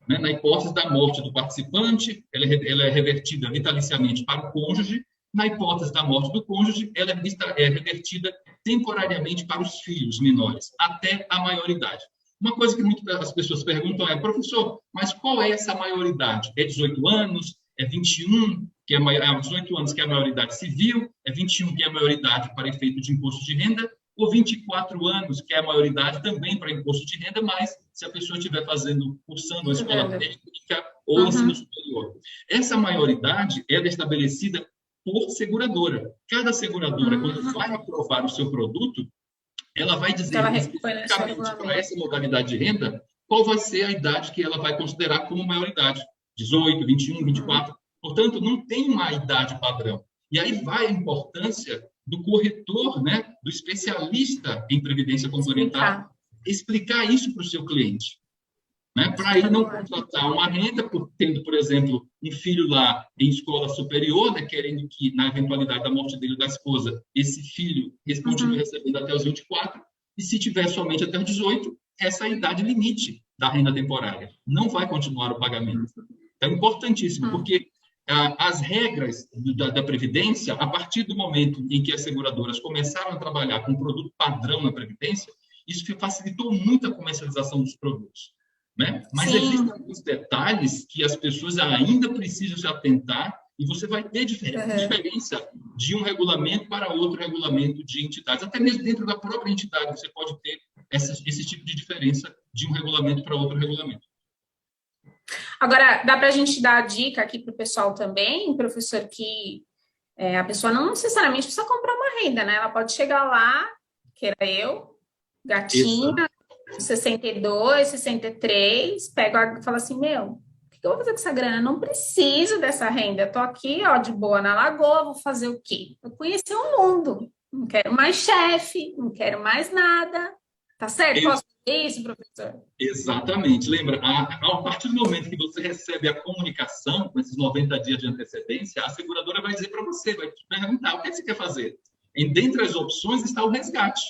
né? Na hipótese da morte do participante, ela é revertida vitaliciamente para o cônjuge. Na hipótese da morte do cônjuge, ela é revertida temporariamente para os filhos menores, até a maioridade. Uma coisa que muitas pessoas perguntam é, professor, mas qual é essa maioridade? É 18 anos? É 21, que é 18 anos, que é a maioridade civil? É 21, que é a maioridade para efeito de imposto de renda? Ou 24 anos, que é a maioridade também para imposto de renda, mas se a pessoa estiver cursando a escola técnica ou ensino superior? Essa maioridade é estabelecida por seguradora. Cada seguradora, quando vai aprovar o seu produto, ela vai dizer especificamente para essa modalidade de renda qual vai ser a idade que ela vai considerar como maioridade. 18, 21, 24. Portanto, não tem uma idade padrão. E aí vai a importância do corretor, né, do especialista em previdência complementar, explicar isso para o seu cliente. Né, para ele não contratar uma renda, tendo, por exemplo, um filho lá em escola superior, né, querendo que, na eventualidade da morte dele ou da esposa, esse filho continue recebendo até os 24, e se tiver somente até os 18, essa é a idade limite da renda temporária. Não vai continuar o pagamento. Então, é importantíssimo, porque as regras da Previdência, a partir do momento em que as seguradoras começaram a trabalhar com um produto padrão na Previdência, isso facilitou muito a comercialização dos produtos. Né? Mas existem alguns detalhes que as pessoas ainda precisam se atentar e você vai ter diferença de um regulamento para outro regulamento de entidades. Até mesmo dentro da própria entidade você pode ter esse tipo de diferença de um regulamento para outro regulamento. Agora, dá para a gente dar a dica aqui para o pessoal também, professor, que a pessoa não necessariamente precisa comprar uma renda, né? Ela pode chegar lá, que era eu, gatinha, 62, 63, pega e fala assim, meu, o que eu vou fazer com essa grana? Eu não preciso dessa renda, eu tô aqui, ó, de boa na lagoa, vou fazer o quê? Eu conheci o mundo, não quero mais chefe, não quero mais nada, tá certo? Posso fazer isso, professor? Exatamente. Lembra, a partir do momento que você recebe a comunicação, com esses 90 dias de antecedência, a seguradora vai dizer para você, vai te perguntar, o que você quer fazer? E dentre as opções está o resgate.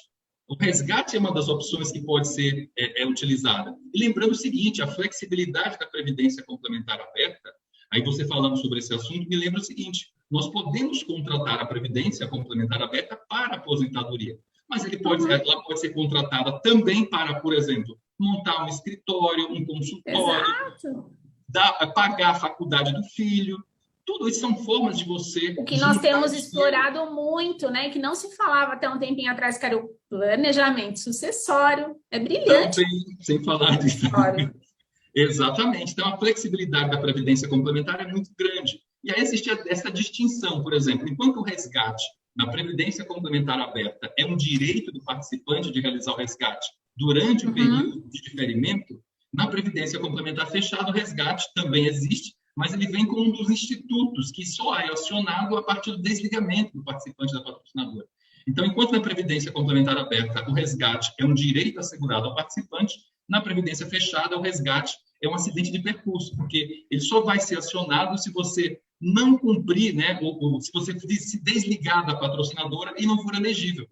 O resgate é uma das opções que pode ser utilizada. E lembrando o seguinte, a flexibilidade da Previdência Complementar Aberta, aí você falando sobre esse assunto, me lembra o seguinte, nós podemos contratar a Previdência Complementar Aberta para aposentadoria, mas ela pode ser contratada também para, por exemplo, montar um escritório, um consultório, pagar a faculdade do filho. Tudo isso são formas de você... O que nós temos explorado muito, né? Que não se falava até um tempinho atrás, que era o planejamento sucessório. É brilhante. Também, sem falar disso. Exatamente. Então, a flexibilidade da Previdência Complementar é muito grande. E aí existe essa distinção, por exemplo, enquanto o resgate na Previdência Complementar Aberta é um direito do participante de realizar o resgate durante o período de diferimento, na Previdência Complementar Fechada o resgate também existe, mas ele vem com um dos institutos que só é acionado a partir do desligamento do participante da patrocinadora. Então, enquanto na Previdência Complementar Aberta o resgate é um direito assegurado ao participante, na Previdência Fechada o resgate é um acidente de percurso, porque ele só vai ser acionado se você não cumprir, né, ou se você se desligar da patrocinadora e não for elegível.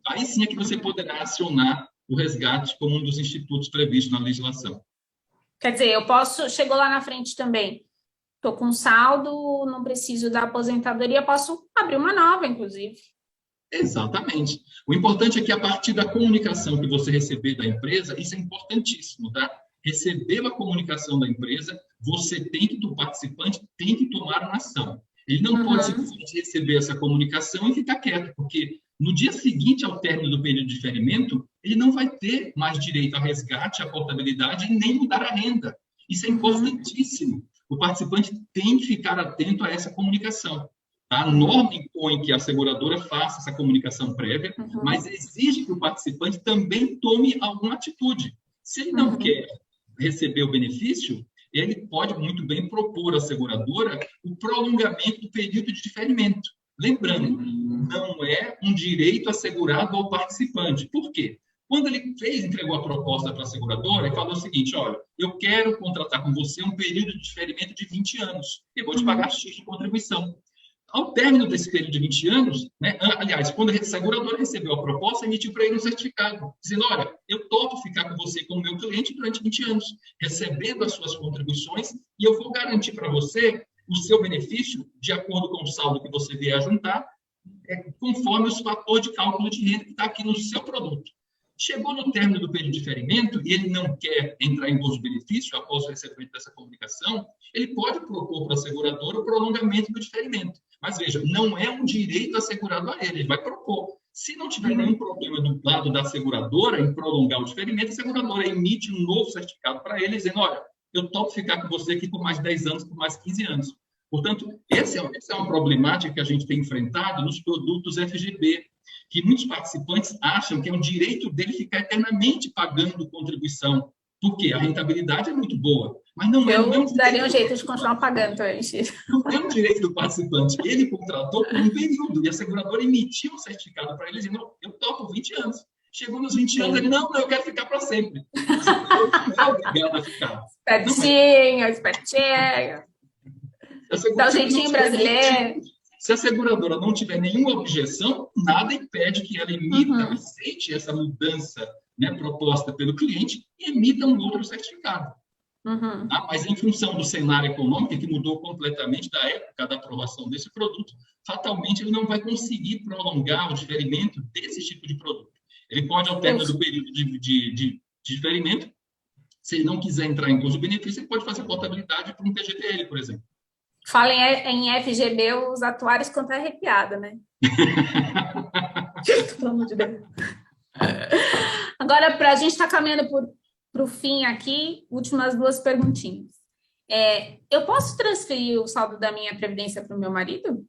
Aí sim é que você poderá acionar o resgate como um dos institutos previstos na legislação. Quer dizer, eu posso, chegou lá na frente também, estou com saldo, não preciso da aposentadoria, posso abrir uma nova, inclusive. Exatamente. O importante é que a partir da comunicação que você receber da empresa, isso é importantíssimo, tá? Recebeu a comunicação da empresa, o participante tem que tomar uma ação. Ele não pode simplesmente receber essa comunicação e ficar quieto, porque no dia seguinte ao término do período de diferimento, ele não vai ter mais direito a resgate, a portabilidade e nem mudar a renda. Isso é importantíssimo. O participante tem que ficar atento a essa comunicação. A norma impõe que a seguradora faça essa comunicação prévia, mas exige que o participante também tome alguma atitude. Se ele não quer receber o benefício, ele pode muito bem propor à seguradora o prolongamento do período de diferimento. Lembrando, não é um direito assegurado ao participante. Por quê? Quando ele entregou a proposta para a seguradora, ele falou o seguinte, olha, eu quero contratar com você um período de diferimento de 20 anos. Eu vou te pagar X de contribuição. Ao término desse período de 20 anos, né, aliás, quando a seguradora recebeu a proposta, emitiu para ele um certificado, dizendo, olha, eu topo ficar com você como meu cliente durante 20 anos, recebendo as suas contribuições, e eu vou garantir para você o seu benefício, de acordo com o saldo que você vier a juntar, conforme o fator de cálculo de renda que está aqui no seu produto. Chegou no término do período de diferimento e ele não quer entrar em gozo de benefício após o recebimento dessa comunicação, ele pode propor para a seguradora o prolongamento do diferimento. Mas veja, não é um direito assegurado a ele vai propor. Se não tiver nenhum problema do lado da seguradora em prolongar o diferimento, a seguradora emite um novo certificado para ele, dizendo, olha, eu topo ficar com você aqui por mais 10 anos, por mais 15 anos. Portanto, essa é uma problemática que a gente tem enfrentado nos produtos FGB, que muitos participantes acham que é um direito dele ficar eternamente pagando contribuição, porque a rentabilidade é muito boa, mas não é... Eu daria um jeito de continuar pagando também. Não é um direito do participante. Ele contratou por um período e a seguradora emitiu um certificado para ele dizendo, eu topo 20 anos. Chegou nos 20 anos, ele, não, eu quero ficar para sempre. Você não é obrigado a ficar. Espertinho. Dá um jeitinho brasileiro. Se a seguradora não tiver nenhuma objeção, nada impede que ela emita, aceite essa mudança, né, proposta pelo cliente e emita um outro certificado. Tá? Mas em função do cenário econômico, que mudou completamente da época da aprovação desse produto, fatalmente ele não vai conseguir prolongar o diferimento desse tipo de produto. Ele pode, ao término do período de diferimento, se ele não quiser entrar em gozo de benefício, ele pode fazer portabilidade para um TGTL, por exemplo. Fala em FGB, os atuários ficam até arrepiados, né? Pelo amor de Deus. Agora, para a gente estar caminhando para o fim aqui, últimas duas perguntinhas. Eu posso transferir o saldo da minha previdência para o meu marido?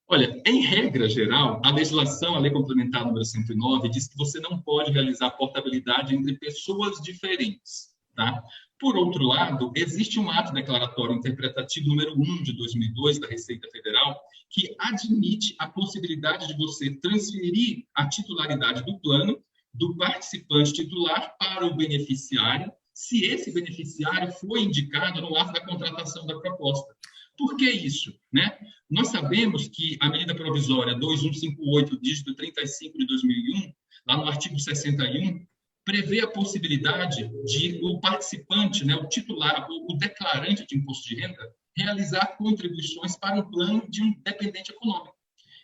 Olha, em regra geral, a legislação, a Lei Complementar número 109, diz que você não pode realizar portabilidade entre pessoas diferentes, tá? Por outro lado, existe um ato declaratório interpretativo número 1 de 2002 da Receita Federal que admite a possibilidade de você transferir a titularidade do plano do participante titular para o beneficiário, se esse beneficiário foi indicado no ato da contratação da proposta. Por que isso, né? Nós sabemos que a medida provisória 2158, dígito 35 de 2001, lá no artigo 61, prevê a possibilidade de o participante, né, o titular, o declarante de imposto de renda, realizar contribuições para o plano de um dependente econômico.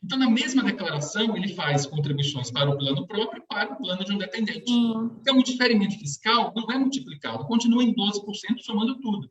Então, na mesma declaração, ele faz contribuições para o plano próprio e para o plano de um dependente. Então, o diferimento fiscal não é multiplicado, continua em 12%, somando tudo.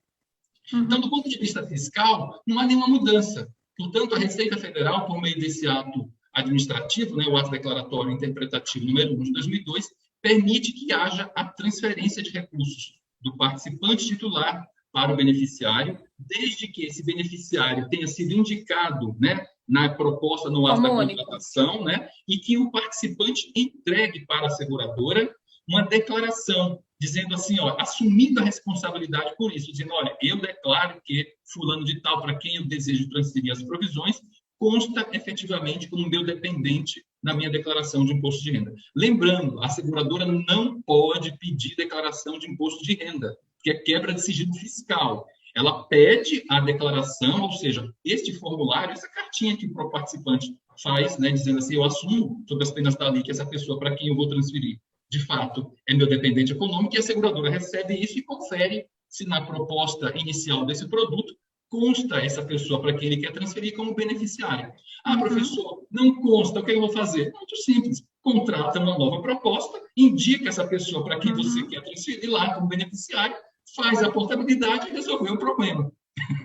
Então, do ponto de vista fiscal, não há nenhuma mudança. Portanto, a Receita Federal, por meio desse ato administrativo, né, o ato declaratório interpretativo número 1 de 2002, permite que haja a transferência de recursos do participante titular para o beneficiário, desde que esse beneficiário tenha sido indicado, né, na proposta no ato da contratação, né, e que o participante entregue para a seguradora uma declaração dizendo assim, ó, assumindo a responsabilidade por isso, dizendo, olha, eu declaro que fulano de tal, para quem eu desejo transferir as provisões, consta efetivamente como meu dependente na minha declaração de imposto de renda. Lembrando, a seguradora não pode pedir declaração de imposto de renda, que é quebra de sigilo fiscal. Ela pede a declaração, ou seja, este formulário, essa cartinha que o participante faz, né, dizendo assim, eu assumo, sob as penas da lei, que essa pessoa para quem eu vou transferir, de fato, é meu dependente econômico, e a seguradora recebe isso e confere se na proposta inicial desse produto consta essa pessoa para quem ele quer transferir como beneficiário. Ah, professor, não consta, o que eu vou fazer? Muito simples, contrata uma nova proposta, indica essa pessoa para quem você quer transferir lá como beneficiário, faz a portabilidade e resolveu o problema.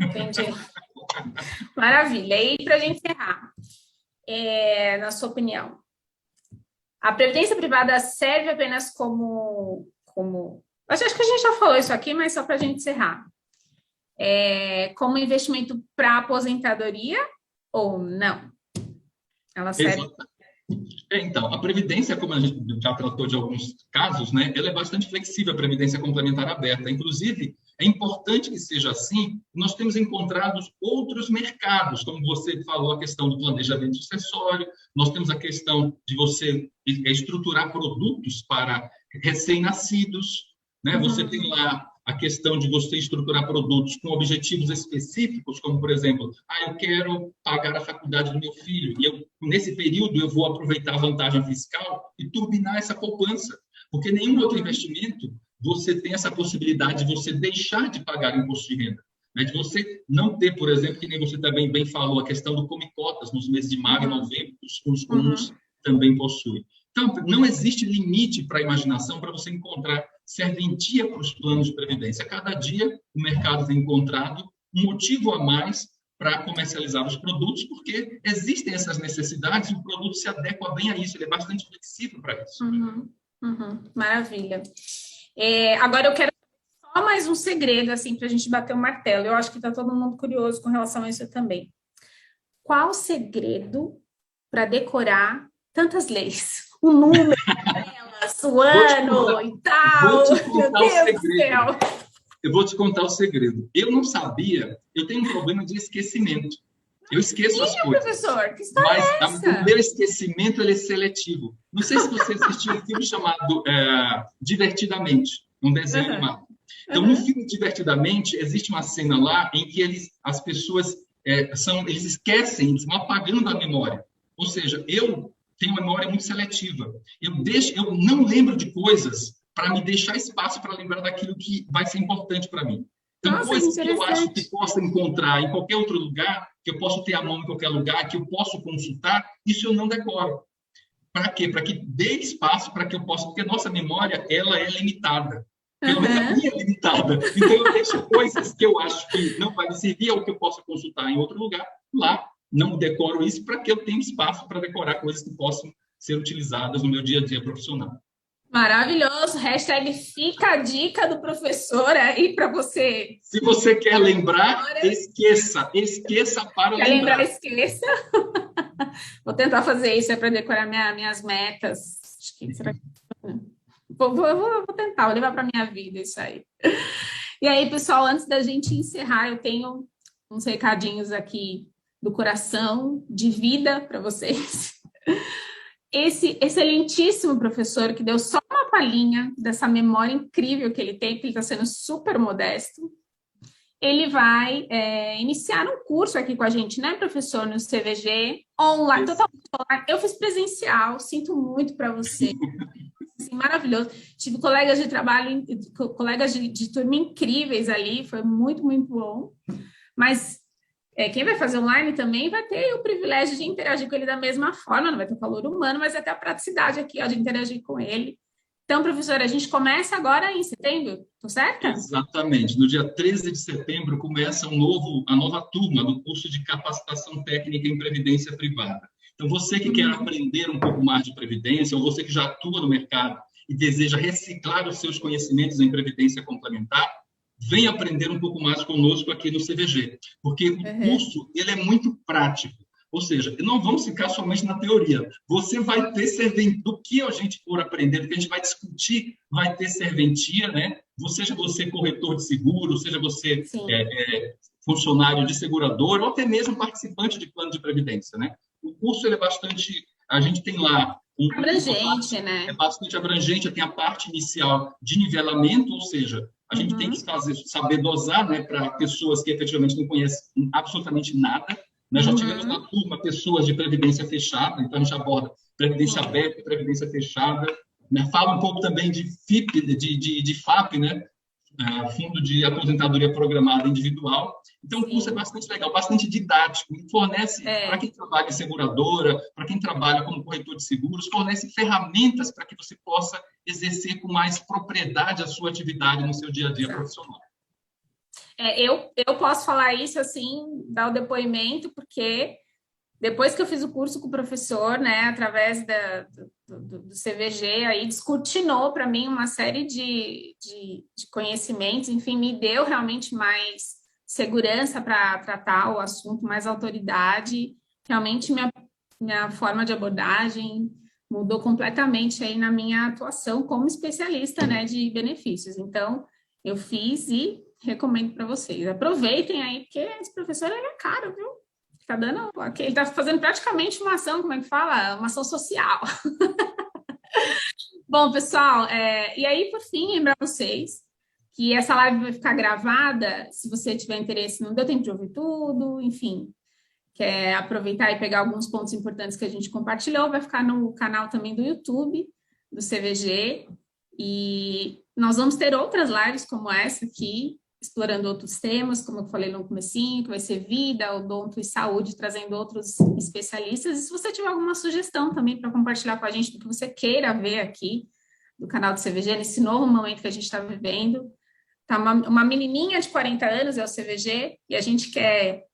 Entendi. Maravilha. E para a gente encerrar, na sua opinião, a previdência privada serve apenas como... Acho que a gente já falou isso aqui, mas só para a gente encerrar. Como investimento para aposentadoria ou não? Ela serve... Então, a previdência, como a gente já tratou de alguns casos, né, ela é bastante flexível, a previdência complementar aberta. Inclusive, é importante que seja assim. Nós temos encontrado outros mercados, como você falou, a questão do planejamento sucessório, nós temos a questão de você estruturar produtos para recém-nascidos, né? Você tem lá a questão de você estruturar produtos com objetivos específicos, como, por exemplo, eu quero pagar a faculdade do meu filho, e nesse período eu vou aproveitar a vantagem fiscal e turbinar essa poupança, porque nenhum outro investimento você tem essa possibilidade de você deixar de pagar imposto de renda, né? De você não ter, por exemplo, que nem você também bem falou, a questão do come cotas nos meses de maio e novembro, os fundos comuns também possuem. Então, não existe limite para a imaginação para você encontrar serventia para os planos de previdência. Cada dia o mercado tem encontrado um motivo a mais para comercializar os produtos, porque existem essas necessidades e o produto se adequa bem a isso, ele é bastante flexível para isso. Maravilha. Agora eu quero só mais um segredo, assim, para a gente bater o martelo. Eu acho que está todo mundo curioso com relação a isso também. Qual o segredo para decorar tantas leis? O número delas, o ano e tal. Meu Deus do céu. Eu vou te contar o segredo. Eu não sabia, eu tenho um problema de esquecimento. Eu esqueço as coisas. Professor, que história é essa? O meu esquecimento ele é seletivo. Não sei se você assistiu um filme chamado Divertidamente, um desenho animado. Então, no filme Divertidamente, existe uma cena lá em que as pessoas eles esquecem, eles vão apagando a memória. Ou seja, eu tenho uma memória muito seletiva. Eu não lembro de coisas para me deixar espaço para lembrar daquilo que vai ser importante para mim. Então, coisas que eu acho que posso encontrar em qualquer outro lugar, que eu posso ter a mão em qualquer lugar, que eu posso consultar, isso eu não decoro. Para quê? Para que dê espaço para que eu possa... Porque a nossa memória, ela é limitada. Pelo menos a minha é limitada. Então, eu deixo coisas que eu acho que não vai me servir, ou que eu posso consultar em outro lugar, lá. Não decoro isso para que eu tenha espaço para decorar coisas que possam ser utilizadas no meu dia a dia profissional. Maravilhoso. Hashtag fica a dica do professor aí para você. Se você quer lembrar, esqueça. Esqueça para Quer lembrar, lembrar. esqueça. Vou tentar fazer isso para decorar minhas metas. Acho que será que... vou tentar, vou levar para minha vida isso aí. E aí, pessoal, antes da gente encerrar, eu tenho uns recadinhos aqui do coração, de vida para vocês. Esse excelentíssimo professor que deu só uma palhinha dessa memória incrível que ele tem, que ele está sendo super modesto, ele vai iniciar um curso aqui com a gente, né, professor, no CVG, online, totalmente online. Eu fiz presencial, sinto muito para você. Assim, maravilhoso. Tive colegas de trabalho, colegas de turma incríveis ali, foi muito, muito bom. Mas quem vai fazer online também vai ter o privilégio de interagir com ele da mesma forma, não vai ter calor humano, mas vai ter a praticidade aqui, ó, de interagir com ele. Então, professora, a gente começa agora em setembro, tô certa? Exatamente. No dia 13 de setembro começa a nova turma do curso de capacitação técnica em previdência privada. Então, você que quer aprender um pouco mais de previdência, ou você que já atua no mercado e deseja reciclar os seus conhecimentos em previdência complementar, vem aprender um pouco mais conosco aqui no CVG, porque o curso ele é muito prático. Ou seja, não vamos ficar somente na teoria. Você vai ter serventia, do que a gente for aprender, do que a gente vai discutir, vai ter serventia, né? Seja você corretor de seguro, seja você funcionário de seguradora, ou até mesmo participante de plano de previdência, né? O curso ele é bastante... A gente tem lá... abrangente, né? É bastante abrangente, tem a parte inicial de nivelamento, ou seja, a gente tem que saber dosar, né, para pessoas que efetivamente não conhecem absolutamente nada. Nós já tivemos na turma pessoas de previdência fechada, então a gente aborda previdência aberta e previdência fechada. Né? Fala um pouco também de FIP, de FAP, né? Fundo de Aposentadoria Programada Individual. Então, o curso é bastante legal, bastante didático, e fornece, para quem trabalha em seguradora, para quem trabalha como corretor de seguros, fornece ferramentas para que você possa exercer com mais propriedade a sua atividade no seu dia a dia profissional. Eu posso falar isso assim, dar o depoimento, porque depois que eu fiz o curso com o professor, né, através do CVG, aí descortinou para mim uma série de conhecimentos, enfim, me deu realmente mais segurança para tratar o assunto, mais autoridade, realmente minha forma de abordagem mudou completamente aí na minha atuação como especialista, né, de benefícios. Então, eu fiz e recomendo para vocês. Aproveitem aí, porque esse professor ele é caro, viu? Tá dando, ele está fazendo praticamente uma ação, como é que fala? Uma ação social. Bom, pessoal, e aí, por fim, lembrar vocês que essa live vai ficar gravada, se você tiver interesse, não deu tempo de ouvir tudo, enfim, quer aproveitar e pegar alguns pontos importantes que a gente compartilhou, vai ficar no canal também do YouTube, do CVG, e nós vamos ter outras lives como essa aqui, explorando outros temas, como eu falei no comecinho, que vai ser vida, odonto e saúde, trazendo outros especialistas. E se você tiver alguma sugestão também para compartilhar com a gente do que você queira ver aqui do canal do CVG, nesse novo momento que a gente está vivendo, tá uma menininha de 40 anos é o CVG, e a gente quer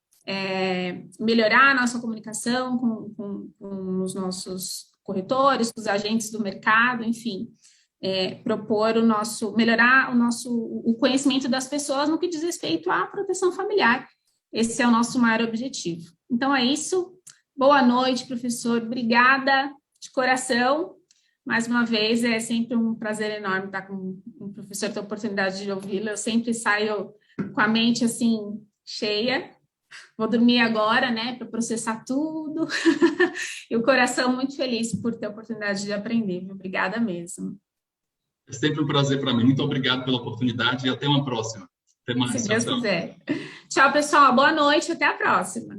melhorar a nossa comunicação com os nossos corretores, com os agentes do mercado, enfim, propor melhorar o conhecimento das pessoas no que diz respeito à proteção familiar. Esse é o nosso maior objetivo. Então é isso. Boa noite, professor. Obrigada de coração. Mais uma vez, é sempre um prazer enorme estar com o professor, ter a oportunidade de ouvi-lo. Eu sempre saio com a mente assim cheia. Vou dormir agora, né, para processar tudo. E o coração muito feliz por ter a oportunidade de aprender. Obrigada mesmo. É sempre um prazer para mim. Muito obrigado pela oportunidade e até uma próxima. Até mais. Se Deus quiser. Tchau, pessoal. Boa noite. Até a próxima.